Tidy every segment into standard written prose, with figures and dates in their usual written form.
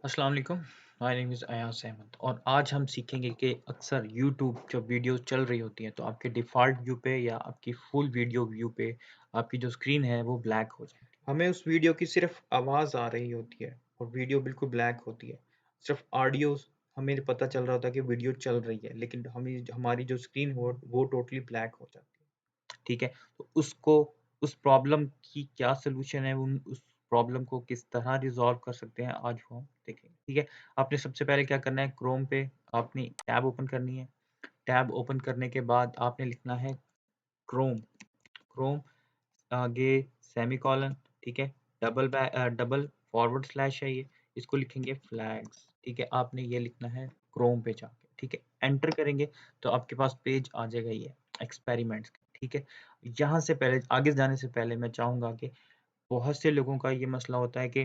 अस्सलाम वालेकुम। My name is Ayaz Ahmed और आज हम सीखेंगे कि अक्सर यूट्यूब जब वीडियोस चल रही होती हैं तो आपके डिफ़ॉल्ट व्यू पे या आपकी फुल वीडियो व्यू पे आपकी जो स्क्रीन है वो ब्लैक हो जाती है। हमें उस वीडियो की सिर्फ़ आवाज़ आ रही होती है और वीडियो बिल्कुल ब्लैक होती है। सिर्फ़ ऑडियो हमें पता चल रहा होता है कि वीडियो चल रही है, लेकिन हमें हमारी जो स्क्रीन हो वो टोटली ब्लैक हो जाती है। ठीक है? तो उसको उस प्रॉब्लम की क्या सॉल्यूशन है, उस प्रॉब्लम को किस तरह रिज़ॉल्व कर सकते हैं, आज वो हम देखेंगे, ठीक है? आपने सबसे पहले क्या करना है, क्रोम पे अपनी टैब ओपन करनी है। टैब ओपन करने के बाद आपने लिखना है क्रोम, क्रोम आगे सेमीकोलन, ठीक है? डबल फॉरवर्ड स्लैश है ये, इसको लिखेंगे फ्लैग्स, ठीक है? आपने ये लिखना है क्रोम पे जाके, ठीक है? एंटर करेंगे तो आपके पास पेज आ जाएगा ये एक्सपेरिमेंट्स का, ठीक है? यहाँ से पहले आगे जाने से पहले मैं चाहूँगा कि बहुत से लोगों का ये मसला होता है कि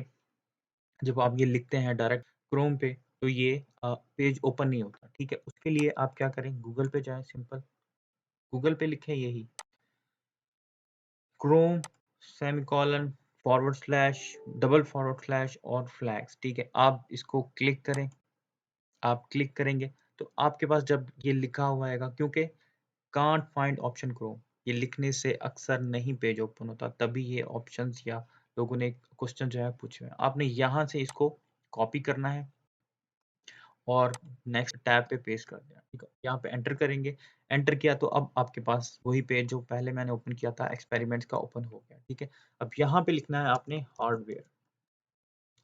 जब आप ये लिखते हैं डायरेक्ट क्रोम पे तो ये पेज ओपन नहीं होता, ठीक है? उसके लिए आप क्या करें, गूगल पे जाएँ सिंपल, गूगल पे लिखें यही Chrome semicolon forward slash double forward slash और फ्लैग्स, ठीक है? आप इसको क्लिक करें, आप क्लिक करेंगे तो आपके पास जब ये लिखा हुआ आएगा, क्योंकि कांट फाइंड ऑप्शन क्रोम, ये लिखने से अक्सर नहीं पेज ओपन होता, तभी ये ऑप्शंस या लोगों ने क्वेश्चन जो है पूछे हुए हैं। आपने यहाँ से इसको कॉपी करना है और नेक्स्ट टैब पे पेस्ट कर देना, ठीक है? यहाँ पे एंटर करेंगे, एंटर किया तो अब आपके पास वही पेज जो पहले मैंने ओपन किया था एक्सपेरिमेंट्स का ओपन हो गया, ठीक है? अब यहाँ पे लिखना है आपने हार्डवेयर,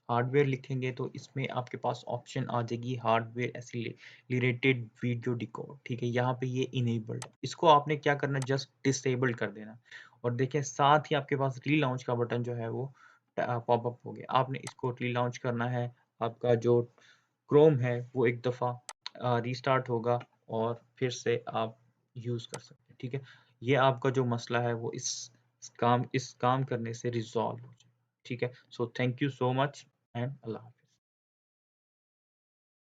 हार्डवेयर लिखेंगे तो इसमें आपके पास ऑप्शन आ जाएगी हार्डवेयर एक्सीलरेटेड वीडियो डिकोड, ठीक है? यहाँ पे ये इनेबल्ड है, इसको आपने क्या करना है, जस्ट डिसेबल कर देना और देखिए साथ ही आपके पास रीलॉन्च का बटन जो है वो पॉप अप हो गया। आपने इसको रीलॉन्च करना है, आपका जो क्रोम है वो एक दफ़ा रीस्टार्ट होगा और फिर से आप यूज़ कर सकते हैं, ठीक है? ये आपका जो मसला है वो इस काम करने से रिज़ॉल्व हो जाए, ठीक है? So thank you so much and अल्लाह हाफ़िज़।